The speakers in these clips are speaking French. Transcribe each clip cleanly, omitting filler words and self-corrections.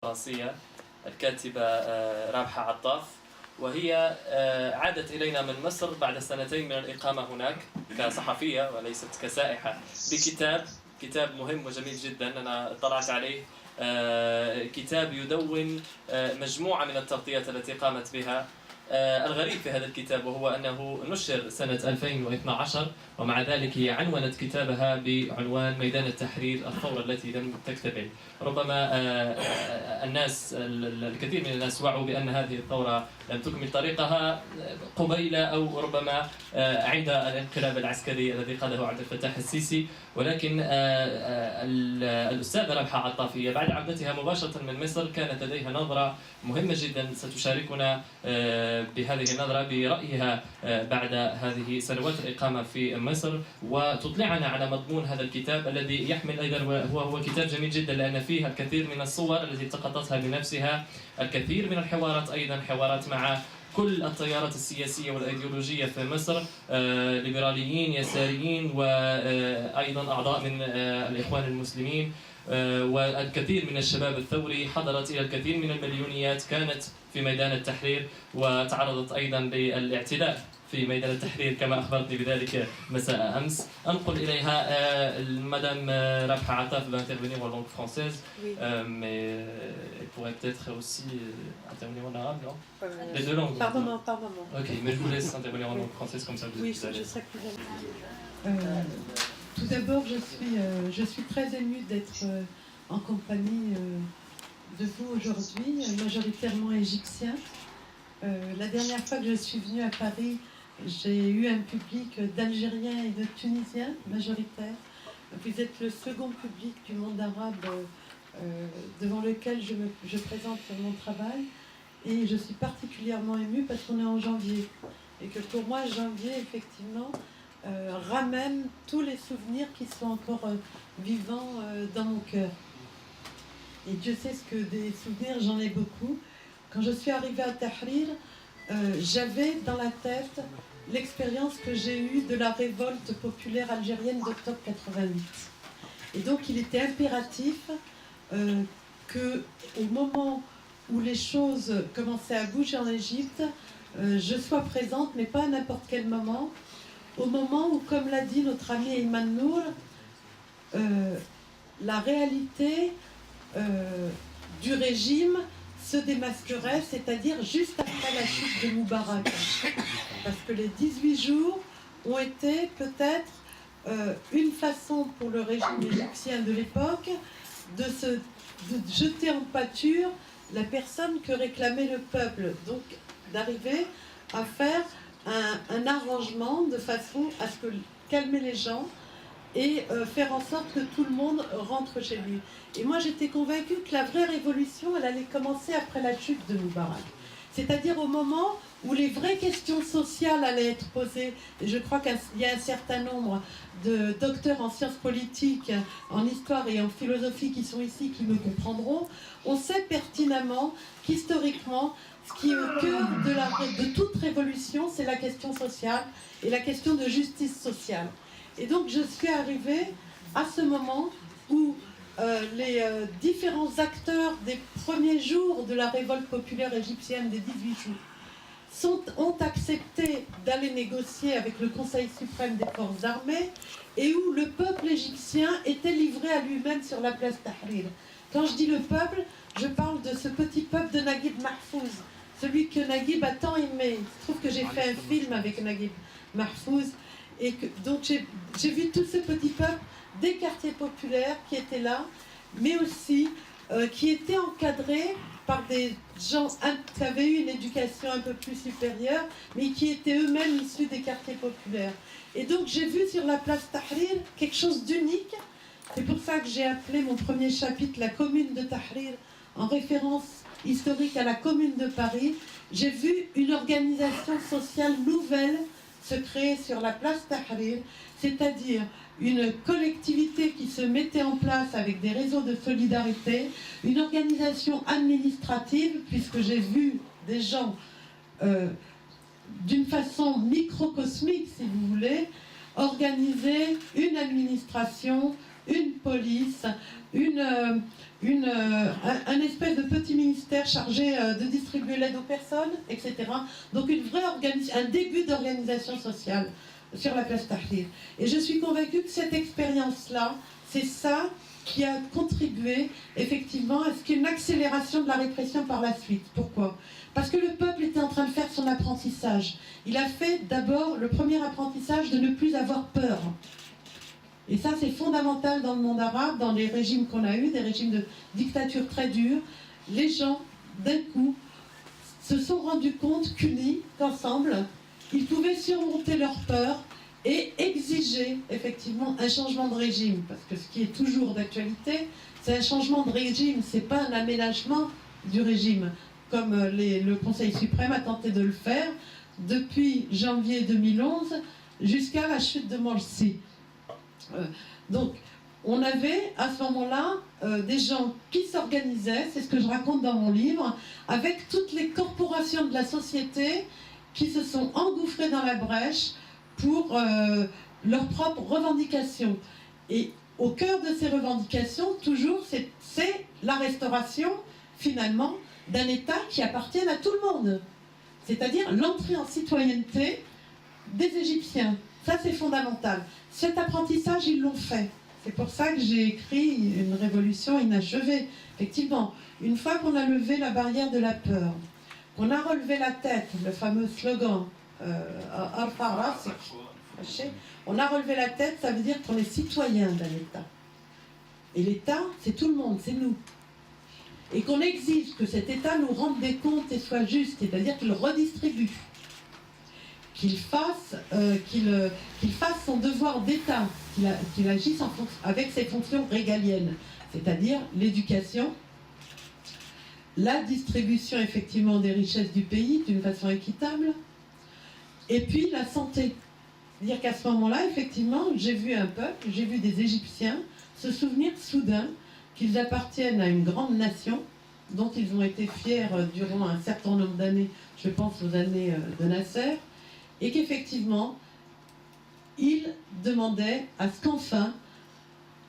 الفرنسية الكاتبة رابحة عطاف، وهي عادت إلينا من مصر بعد سنتين من الإقامة هناك كصحفية وليست كسائحة كتاب مهم وجميل جدا. أنا اطلعت عليه، كتاب يدون مجموعة من التغطيات التي قامت بها. الغريب في هذا الكتاب وهو أنه نشر سنة 2012، ومع ذلك هي عنونت كتابها بعنوان ميدان التحرير، الثورة التي لم تكتمل. ربما الكثير من الناس وعوا بأن هذه الثورة لم تكمل طريقها قبيل أو ربما عند الانقلاب العسكري الذي قاده عبد الفتاح السيسي، ولكن الأستاذة رابحة عطافية بعد عودتها مباشرة من مصر كانت لديها نظرة مهمة جدا ستشاركنا بهذه النظرة برأيها بعد هذه سنوات الإقامة في مصر، وتطلعنا على مضمون هذا الكتاب الذي يحمل أيضا هو كتاب جميل جدا لأن فيه الكثير من الصور التي التقطتها بنفسها، الكثير من الحوارات، أيضا حوارات مع كل التيارات السياسية والأيديولوجية في مصر، ليبراليين يساريين وأيضا أعضاء من الإخوان المسلمين، والكثير من الشباب الثوري حضرت إلى الكثير من المليونيات كانت في ميدان التحرير، وتعرضت أيضا للاعتداء في ميدان التحرير كما أخبرتني بذلك مساء أمس. أنقل إليها مدام رابحة عطاف va intervenir en langue française, mais elle pourrait peut-être aussi intervenir en arabe, non? Les deux langues. Par moment. Ok, mais je vous laisse intervenir en langue française comme ça vous êtes plus à l'aise. Oui, je serai plus à l'aise. Tout d'abord, je suis très émue d'être en compagnie de vous aujourd'hui, majoritairement égyptiens. La dernière fois que je suis venue à Paris, j'ai eu un public d'Algériens et de Tunisiens majoritaire. Vous êtes le second public du monde arabe devant lequel je présente mon travail, et je suis particulièrement émue parce qu'on est en janvier et que pour moi janvier effectivement ramène tous les souvenirs qui sont encore vivants dans mon cœur. Et Dieu sait ce que des souvenirs, j'en ai beaucoup. Quand je suis arrivée à Tahrir, j'avais dans la tête l'expérience que j'ai eue de la révolte populaire algérienne d'octobre 88. Et donc il était impératif qu'au moment où les choses commençaient à bouger en Égypte, je sois présente, mais pas à n'importe quel moment, au moment où, comme l'a dit notre ami Ayman Nour, la réalité du régime se démasquerait, c'est-à-dire juste après la chute de Moubarak. Parce que les 18 jours ont été peut-être une façon pour le régime égyptien de l'époque de jeter en pâture la personne que réclamait le peuple, donc d'arriver à faire un arrangement de façon à ce que calmer les gens et faire en sorte que tout le monde rentre chez lui. Et moi j'étais convaincue que la vraie révolution elle allait commencer après la chute de Moubarak, c'est-à-dire au moment où les vraies questions sociales allaient être posées. Et je crois qu'il y a un certain nombre de docteurs en sciences politiques, en histoire et en philosophie qui sont ici, qui me comprendront. On sait pertinemment qu'historiquement, ce qui est au cœur de toute révolution, c'est la question sociale et la question de justice sociale. Et donc je suis arrivée à ce moment où les différents acteurs des premiers jours de la révolte populaire égyptienne des 18 jours ont accepté d'aller négocier avec le Conseil suprême des forces armées, et où le peuple égyptien était livré à lui-même sur la place Tahrir. Quand je dis le peuple, je parle de ce petit peuple de Naguib Mahfouz, celui que Naguib a tant aimé. Il se trouve que j'ai fait un film avec Naguib Mahfouz, et donc j'ai vu tout ce petit peuple des quartiers populaires qui étaient là, mais aussi qui étaient encadrés par des gens qui avaient eu une éducation un peu plus supérieure, mais qui étaient eux-mêmes issus des quartiers populaires. Et donc j'ai vu sur la place Tahrir quelque chose d'unique. C'est pour ça que j'ai appelé mon premier chapitre la commune de Tahrir, en référence historique à la commune de Paris. J'ai vu une organisation sociale nouvelle se créer sur la place Tahrir, c'est-à-dire une collectivité qui se mettait en place avec des réseaux de solidarité, une organisation administrative, puisque j'ai vu des gens d'une façon microcosmique, si vous voulez, organiser une administration une police, un espèce de petit ministère chargé de distribuer l'aide aux personnes, etc. Donc un début d'organisation sociale sur la place Tahrir. Et je suis convaincue que cette expérience-là, c'est ça qui a contribué effectivement à ce qu'il y ait une accélération de la répression par la suite. Pourquoi ? Parce que le peuple était en train de faire son apprentissage. Il a fait d'abord le premier apprentissage de ne plus avoir peur. Et ça, c'est fondamental dans le monde arabe, dans les régimes qu'on a eus, des régimes de dictature très durs. Les gens, d'un coup, se sont rendus compte qu'unis, qu'ensemble, ils pouvaient surmonter leur peur et exiger effectivement un changement de régime. Parce que ce qui est toujours d'actualité, c'est un changement de régime, c'est pas un aménagement du régime, comme le Conseil suprême a tenté de le faire depuis janvier 2011 jusqu'à la chute de Morsi. Donc, on avait à ce moment-là des gens qui s'organisaient, c'est ce que je raconte dans mon livre, avec toutes les corporations de la société qui se sont engouffrées dans la brèche pour leurs propres revendications. Et au cœur de ces revendications, toujours, c'est la restauration, finalement, d'un État qui appartienne à tout le monde. C'est-à-dire l'entrée en citoyenneté des Égyptiens. Ça, c'est fondamental. Cet apprentissage, ils l'ont fait. C'est pour ça que j'ai écrit une révolution inachevée. Effectivement, une fois qu'on a levé la barrière de la peur, qu'on a relevé la tête, le fameux slogan on a relevé la tête, ça veut dire qu'on est citoyen d'un État. Et l'État, c'est tout le monde, c'est nous. Et qu'on exige que cet État nous rende des comptes et soit juste, c'est-à-dire qu'il redistribue, qu'il fasse son devoir d'État, qu'il agisse avec ses fonctions régaliennes, c'est-à-dire l'éducation, la distribution effectivement des richesses du pays d'une façon équitable, et puis la santé. C'est-à-dire qu'à ce moment-là, effectivement, j'ai vu un peuple, j'ai vu des Égyptiens se souvenir soudain qu'ils appartiennent à une grande nation dont ils ont été fiers durant un certain nombre d'années, je pense aux années de Nasser, et qu'effectivement, ils demandaient à ce qu'enfin,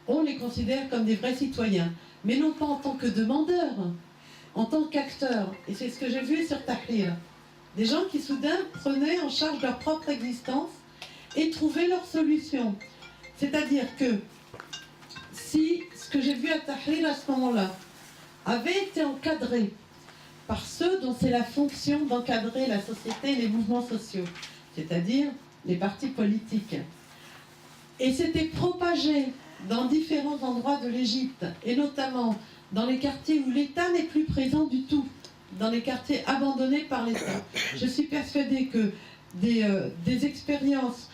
on les considère comme des vrais citoyens, mais non pas en tant que demandeurs, en tant qu'acteurs. Et c'est ce que j'ai vu sur Tahrir. Des gens qui soudain prenaient en charge leur propre existence et trouvaient leur solution. C'est-à-dire que si ce que j'ai vu à Tahrir à ce moment-là avait été encadré par ceux dont c'est la fonction d'encadrer la société et les mouvements sociaux, c'est-à-dire les partis politiques, et s'était propagé dans différents endroits de l'Égypte, et notamment dans les quartiers où l'État n'est plus présent du tout, dans les quartiers abandonnés par l'État. Je suis persuadée que des expériences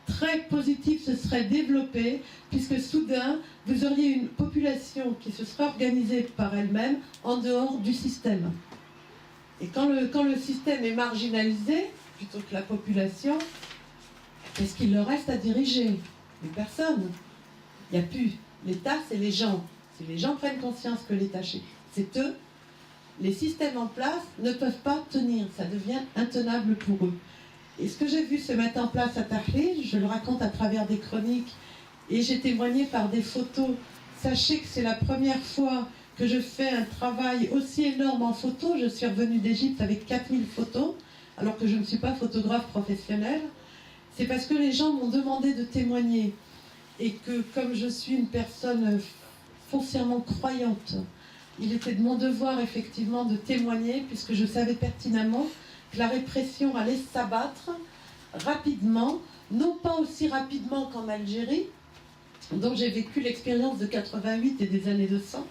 très positives se seraient développées, puisque soudain, vous auriez une population qui se serait organisée par elle-même en dehors du système. Et quand le système est marginalisé, plutôt que la population, qu'est-ce qu'il leur reste à diriger? Les personnes. Il n'y a plus. L'État, c'est les gens. Si les gens prennent conscience que l'État, c'est eux, les systèmes en place ne peuvent pas tenir. Ça devient intenable pour eux. Et ce que j'ai vu se mettre en place à Tahrir, je le raconte à travers des chroniques, et j'ai témoigné par des photos. Sachez que c'est la première fois que je fais un travail aussi énorme en photo. Je suis revenue d'Égypte avec 4000 photos, alors que je ne suis pas photographe professionnelle. C'est parce que les gens m'ont demandé de témoigner. Et que comme je suis une personne foncièrement croyante, il était de mon devoir effectivement de témoigner, puisque je savais pertinemment que la répression allait s'abattre rapidement, non pas aussi rapidement qu'en Algérie, dont j'ai vécu l'expérience de 88 et des années 200,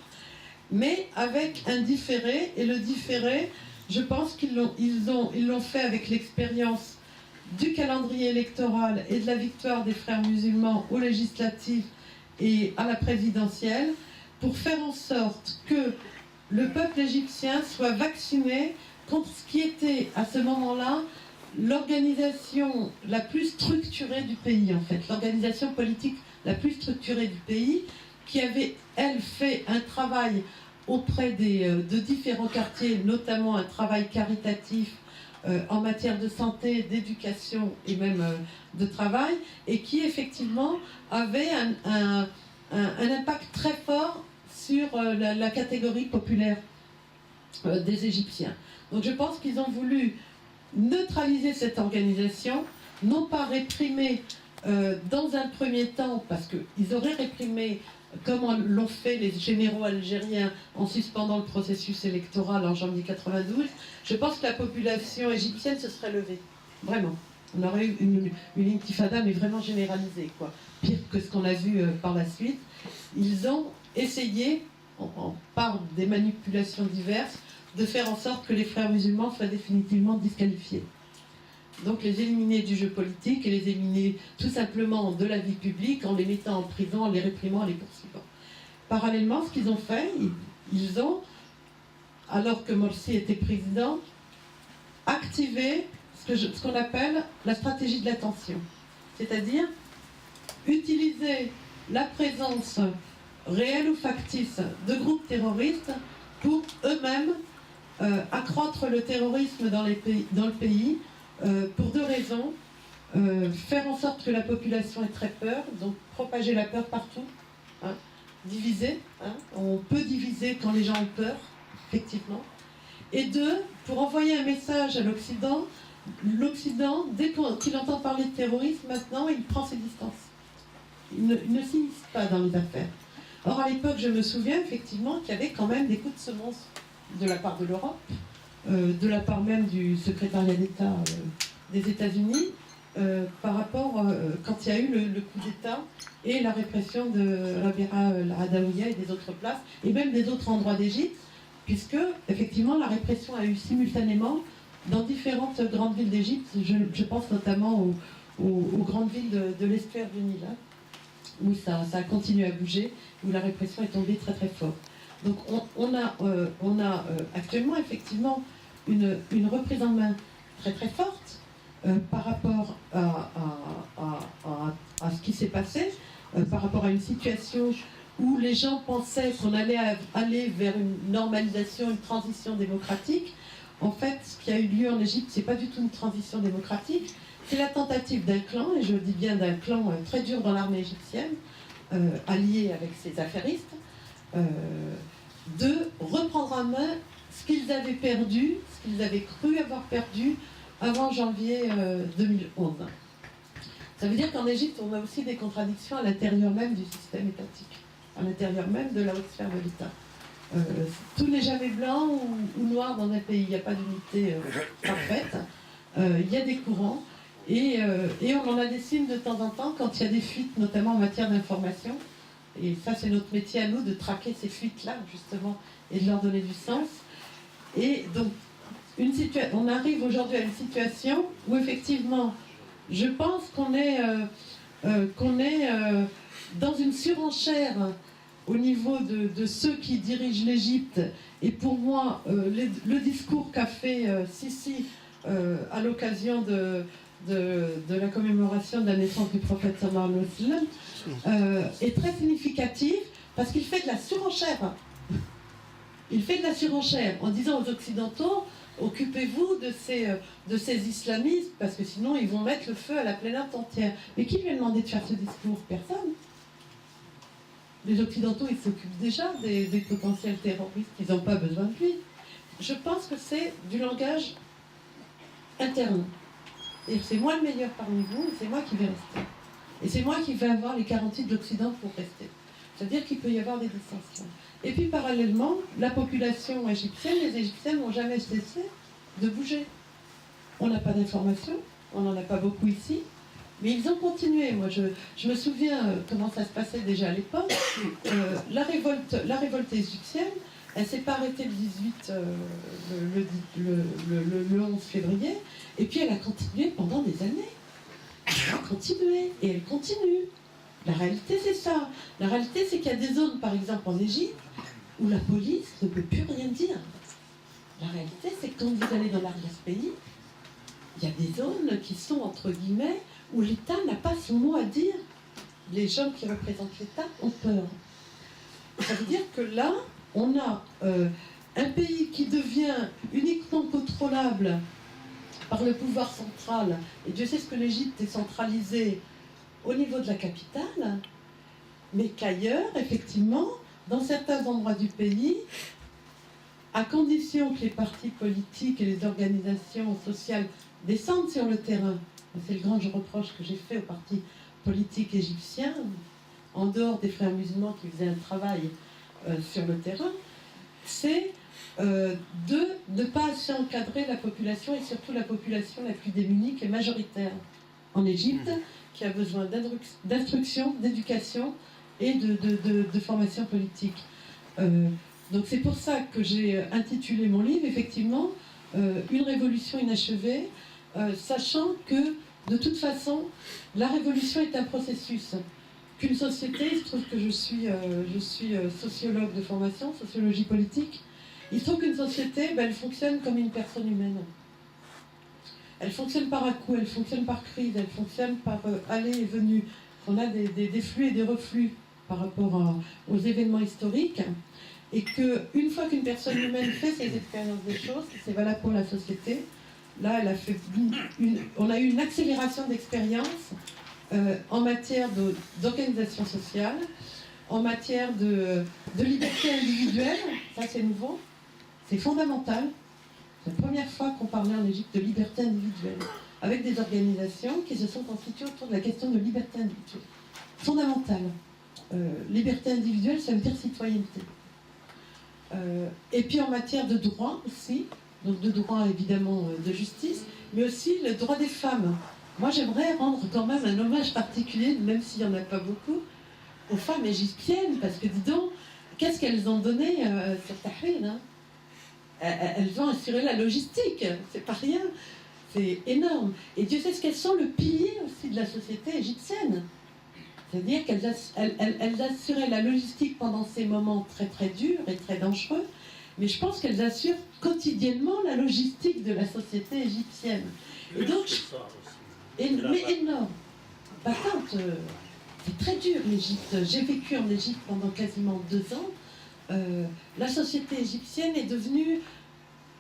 mais avec un différé. Et le différé, je pense qu'ils l'ont fait avec l'expérience du calendrier électoral et de la victoire des frères musulmans aux législatives et à la présidentielle, pour faire en sorte que le peuple égyptien soit vacciné contre ce qui était à ce moment-là l'organisation la plus structurée du pays, en fait, l'organisation politique la plus structurée du pays, qui avait, elle, fait un travail auprès de différents quartiers, notamment un travail caritatif en matière de santé, d'éducation et même de travail, et qui effectivement avait un impact très fort sur la catégorie populaire des Égyptiens. Donc je pense qu'ils ont voulu neutraliser cette organisation, non pas réprimer dans un premier temps, parce qu'ils auraient réprimé comme l'ont fait les généraux algériens en suspendant le processus électoral en janvier 92, je pense que la population égyptienne se serait levée. Vraiment. On aurait eu une intifada, mais vraiment généralisée, quoi. Pire que ce qu'on a vu par la suite. Ils ont essayé, par des manipulations diverses, de faire en sorte que les frères musulmans soient définitivement disqualifiés. Donc les éliminer du jeu politique et les éliminer tout simplement de la vie publique en les mettant en prison, en les réprimant, en les poursuivant. Parallèlement, ce qu'ils ont fait, ils ont, alors que Morsi était président, activé ce qu'on appelle la stratégie de l'attention. C'est-à-dire utiliser la présence réelle ou factice de groupes terroristes pour eux-mêmes accroître le terrorisme dans le pays pour deux raisons. Faire en sorte que la population ait très peur, donc propager la peur partout, hein, diviser, hein, on peut diviser quand les gens ont peur, effectivement. Et deux, pour envoyer un message à l'Occident, dès qu'il entend parler de terrorisme, maintenant, il prend ses distances. Il ne s'immisce pas dans les affaires. Or, à l'époque, je me souviens effectivement qu'il y avait quand même des coups de semonce de la part de l'Europe, de la part même du secrétariat d'État des États-Unis, par rapport quand il y a eu le coup d'État et la répression de Rabira al-Adawiya et des autres places, et même des autres endroits d'Égypte, puisque effectivement la répression a eu simultanément dans différentes grandes villes d'Égypte, je pense notamment aux grandes villes de l'estuaire du Nil, hein, où ça a continué à bouger, où la répression est tombée très très fort. Donc on a actuellement effectivement une reprise en main très très forte par rapport à ce qui s'est passé, par rapport à une situation où les gens pensaient qu'on allait aller vers une normalisation, une transition démocratique. En fait, ce qui a eu lieu en Égypte, c'est pas du tout une transition démocratique, c'est la tentative d'un clan, et je dis bien d'un clan très dur dans l'armée égyptienne, allié avec ses affairistes, de reprendre en main ce qu'ils avaient perdu, ce qu'ils avaient cru avoir perdu avant janvier 2011. Ça veut dire qu'en Égypte, on a aussi des contradictions à l'intérieur même du système étatique, à l'intérieur même de la haute sphère de l'État. Tout n'est jamais blanc ou noir dans un pays, il n'y a pas d'unité parfaite, il y a des courants, et on en a des signes de temps en temps quand il y a des fuites, notamment en matière d'information, et ça c'est notre métier à nous, de traquer ces fuites-là, justement, et de leur donner du sens. Et donc, on arrive aujourd'hui à une situation où effectivement, je pense qu'on est dans une surenchère au niveau de ceux qui dirigent l'Égypte. Et pour moi, le discours qu'a fait Sisi à l'occasion de la commémoration de la naissance du prophète sallallahu alayhi wa sallam est très significatif parce qu'il fait de la surenchère. Il fait de la surenchère en disant aux Occidentaux: occupez-vous de ces islamistes, parce que sinon ils vont mettre le feu à la planète entière. Mais qui lui a demandé de faire ce discours? Personne. Les Occidentaux, ils s'occupent déjà des potentiels terroristes, ils n'ont pas besoin de lui. Je pense que c'est du langage interne. Et c'est moi le meilleur parmi vous, et c'est moi qui vais rester. Et c'est moi qui vais avoir les garanties de l'Occident pour rester. C'est-à-dire qu'il peut y avoir des dissensions. Et puis parallèlement, la population égyptienne, les Égyptiens n'ont jamais cessé de bouger. On n'a pas d'informations, on n'en a pas beaucoup ici, mais ils ont continué. Moi, je me souviens comment ça se passait déjà à l'époque. La révolte égyptienne, elle ne s'est pas arrêtée le 11 février, et puis elle a continué pendant des années. Elle a continué, et elle continue. La réalité, c'est ça. La réalité, c'est qu'il y a des zones, par exemple en Égypte, où la police ne peut plus rien dire. La réalité, c'est que quand vous allez dans l'arrière-pays, il y a des zones qui sont, entre guillemets, où l'État n'a pas son mot à dire. Les gens qui représentent l'État ont peur. Ça veut dire que là, on a un pays qui devient uniquement contrôlable par le pouvoir central. Et Dieu sait ce que l'Égypte est centralisée au niveau de la capitale. mais qu'ailleurs, effectivement, dans certains endroits du pays, à condition que les partis politiques et les organisations sociales descendent sur le terrain, c'est le grand reproche que j'ai fait aux partis politiques égyptiens, en dehors des frères musulmans qui faisaient un travail sur le terrain, c'est de ne pas assez encadrer la population, et surtout la population la plus démunie, qui est majoritaire en Égypte, qui a besoin d'instruction, d'éducation et de formation politique. Donc c'est pour ça que j'ai intitulé mon livre, effectivement, Une révolution inachevée, sachant que, de toute façon, la révolution est un processus. Qu'une société, il se trouve que je suis sociologue de formation, sociologie politique, il se trouve qu'une société, elle fonctionne comme une personne humaine. Elle fonctionne par à-coup, elle fonctionne par crise, elle fonctionne par aller et venue. On a des flux et des reflux par rapport aux événements historiques, et qu'une fois qu'une personne humaine fait ses expériences des choses, c'est valable pour la société, là, on a eu une accélération d'expérience en matière d'organisation sociale, en matière de liberté individuelle, ça c'est nouveau, c'est fondamental. C'est la première fois qu'on parlait en Égypte de liberté individuelle, avec des organisations qui se sont constituées autour de la question de liberté individuelle. Fondamentale. Liberté individuelle, ça veut dire citoyenneté. Et puis en matière de droit aussi, donc de droit évidemment de justice, mais aussi le droit des femmes. Moi j'aimerais rendre quand même un hommage particulier, même s'il n'y en a pas beaucoup, aux femmes égyptiennes, parce que dis donc, qu'est-ce qu'elles ont donné sur Tahrir, hein? Elles ont assuré la logistique, c'est pas rien, c'est énorme. Et Dieu sait ce qu'elles sont, le pilier aussi de la société égyptienne. C'est-à-dire qu'elles assuraient la logistique pendant ces moments très très durs et très dangereux, mais je pense qu'elles assurent quotidiennement la logistique de la société égyptienne. Et donc, mais énorme. Par contre, c'est très dur l'Égypte. J'ai vécu en Égypte pendant quasiment 2 ans. La société égyptienne est devenue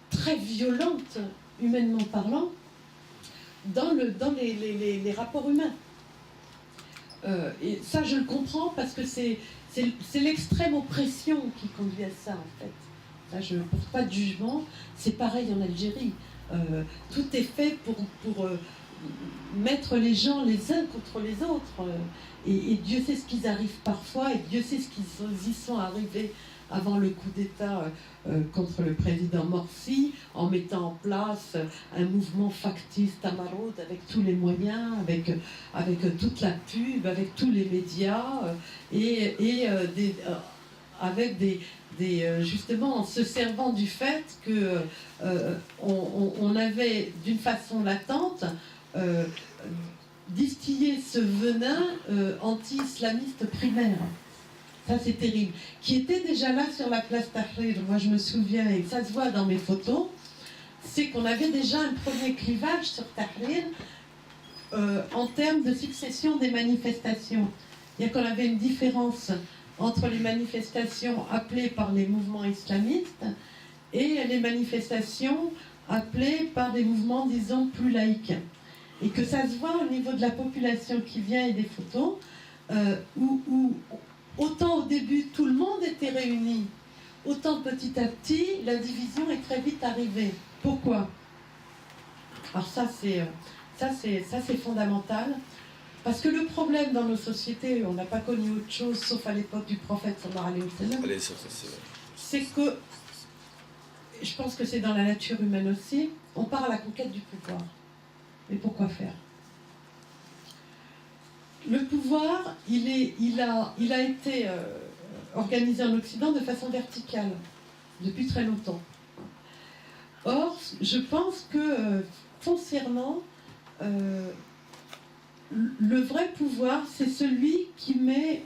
très violente, humainement parlant, dans les rapports humains. Et ça, je le comprends parce que c'est l'extrême oppression qui conduit à ça, en fait. Là, je ne porte pas de jugement. C'est pareil en Algérie. Tout est fait pour mettre les gens les uns contre les autres. Et Dieu sait ce qu'ils arrivent parfois, et Dieu sait ce qu'ils y sont arrivés avant le coup d'État contre le président Morsi, en mettant en place un mouvement factice Tamarod avec tous les moyens, avec toute la pub, avec tous les médias, avec justement en se servant du fait que on avait d'une façon latente distillé ce venin anti-islamiste primaire. Ça, c'est terrible. Qui était déjà là sur la place Tahrir. Moi, je me souviens, et ça se voit dans mes photos, c'est qu'on avait déjà un premier clivage sur Tahrir en termes de succession des manifestations. C'est-à-dire qu'on avait une différence entre les manifestations appelées par les mouvements islamistes et les manifestations appelées par des mouvements, disons, plus laïques. Et que ça se voit au niveau de la population qui vient et des photos, où autant au début tout le monde était réuni, autant petit à petit la division est très vite arrivée. Pourquoi? Alors ça c'est fondamental, parce que le problème dans nos sociétés, on n'a pas connu autre chose sauf à l'époque du prophète sallallahu alayhi wa sallam, c'est que, je pense que c'est dans la nature humaine aussi, on part à la conquête du pouvoir. Mais pourquoi faire? Le pouvoir, il a été organisé en Occident de façon verticale, depuis très longtemps. Or, je pense que foncièrement, le vrai pouvoir, c'est celui qui met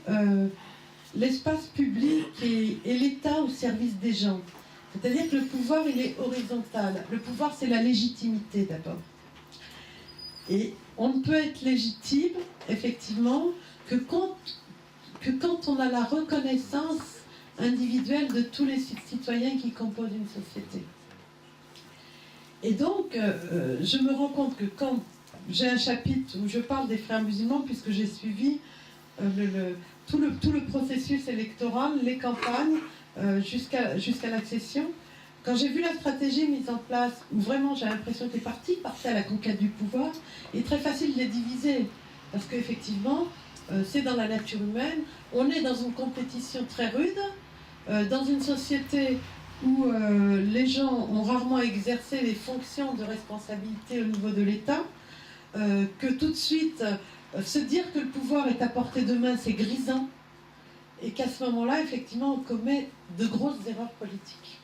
l'espace public et l'État au service des gens. C'est-à-dire que le pouvoir, il est horizontal. Le pouvoir, c'est la légitimité d'abord. Et on ne peut être légitime, effectivement, que quand on a la reconnaissance individuelle de tous les citoyens qui composent une société. Et donc, je me rends compte que quand j'ai un chapitre où je parle des frères musulmans, puisque j'ai suivi tout le processus électoral, les campagnes, jusqu'à l'accession. Quand j'ai vu la stratégie mise en place, où vraiment j'ai l'impression que les partis partaient à la conquête du pouvoir, il est très facile de les diviser. Parce qu'effectivement, c'est dans la nature humaine, on est dans une compétition très rude, dans une société où les gens ont rarement exercé les fonctions de responsabilité au niveau de l'État, que tout de suite, se dire que le pouvoir est à portée de main, c'est grisant, et qu'à ce moment-là, effectivement, on commet de grosses erreurs politiques.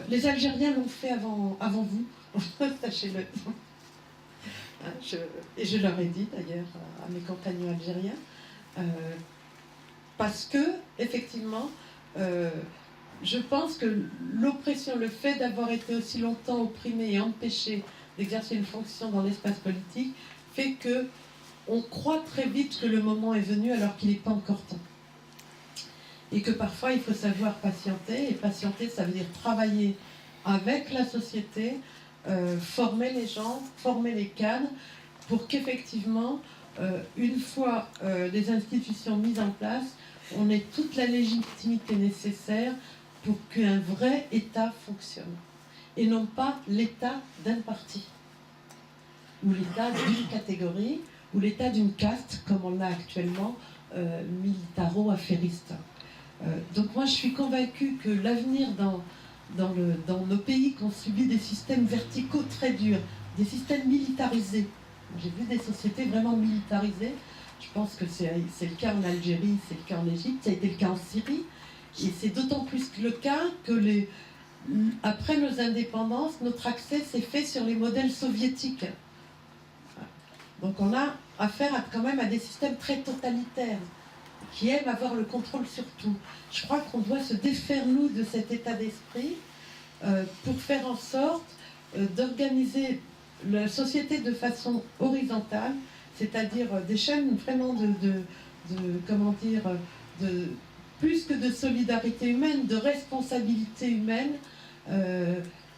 Les Algériens l'ont fait avant vous, sachez-le. Et je leur ai dit d'ailleurs à mes compagnons algériens, parce que, effectivement, je pense que l'oppression, le fait d'avoir été aussi longtemps opprimé et empêché d'exercer une fonction dans l'espace politique, fait que on croit très vite que le moment est venu alors qu'il n'est pas encore temps. Et que parfois il faut savoir patienter, et patienter ça veut dire travailler avec la société, former les gens, former les cadres, pour qu'effectivement, une fois les institutions mises en place, on ait toute la légitimité nécessaire pour qu'un vrai État fonctionne. Et non pas l'État d'un parti, ou l'État d'une catégorie, ou l'État d'une caste, comme on l'a actuellement, militaro-affairiste. Donc moi je suis convaincue que l'avenir dans nos pays qui ont subi des systèmes verticaux très durs, des systèmes militarisés, j'ai vu des sociétés vraiment militarisées, je pense que c'est le cas en Algérie, c'est le cas en Égypte, ça a été le cas en Syrie, et c'est d'autant plus le cas que après nos indépendances, notre accès s'est fait sur les modèles soviétiques. Donc on a affaire quand même à des systèmes très totalitaires, qui aiment avoir le contrôle sur tout. Je crois qu'on doit se défaire, nous, de cet état d'esprit pour faire en sorte d'organiser la société de façon horizontale, c'est-à-dire des chaînes vraiment comment dire, plus que de solidarité humaine, de responsabilité humaine,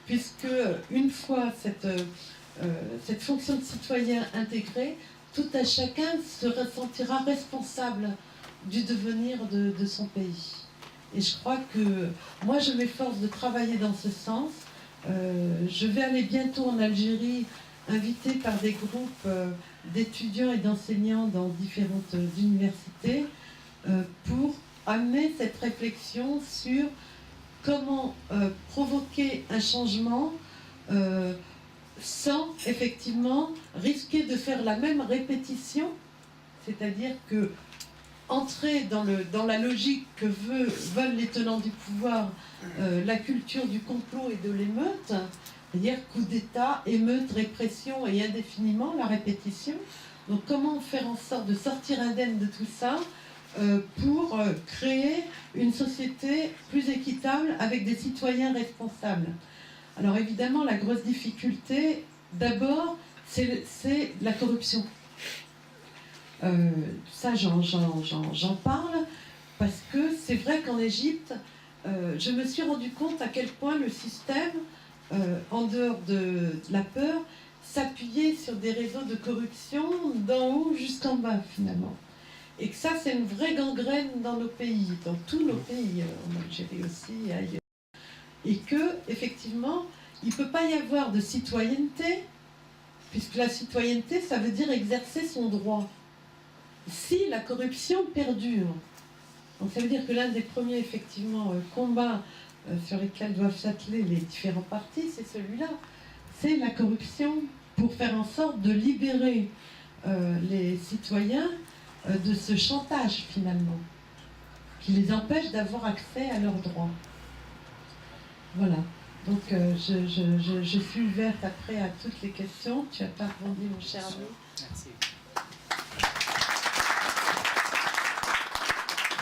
puisque une fois cette fonction de citoyen intégrée, tout à chacun se ressentira responsable du devenir de son pays. Et je crois que moi je m'efforce de travailler dans ce sens. Je vais aller bientôt en Algérie, invitée par des groupes d'étudiants et d'enseignants dans différentes universités, pour amener cette réflexion sur comment provoquer un changement sans effectivement risquer de faire la même répétition, c'est-à-dire que entrer dans la logique que veulent les tenants du pouvoir, la culture du complot et de l'émeute, c'est-à-dire coup d'État, émeute, répression et indéfiniment la répétition. Donc comment faire en sorte de sortir indemne de tout ça pour créer une société plus équitable avec des citoyens responsables. Alors évidemment, la grosse difficulté, d'abord, c'est la corruption. Ça, j'en parle parce que c'est vrai qu'en Égypte, je me suis rendu compte à quel point le système, en dehors de la peur, s'appuyait sur des réseaux de corruption d'en haut jusqu'en bas, finalement. Et que ça, c'est une vraie gangrène dans nos pays, dans tous nos pays, en Algérie aussi et ailleurs. Et que, effectivement, il ne peut pas y avoir de citoyenneté, puisque la citoyenneté, ça veut dire exercer son droit. Si la corruption perdure, donc ça veut dire que l'un des premiers, effectivement, combats sur lesquels doivent s'atteler les différents partis, c'est celui-là. C'est la corruption pour faire en sorte de libérer les citoyens de ce chantage, finalement, qui les empêche d'avoir accès à leurs droits. Voilà. Donc, je suis ouverte après à toutes les questions. Tu n'as pas répondu, mon cher ami. Merci.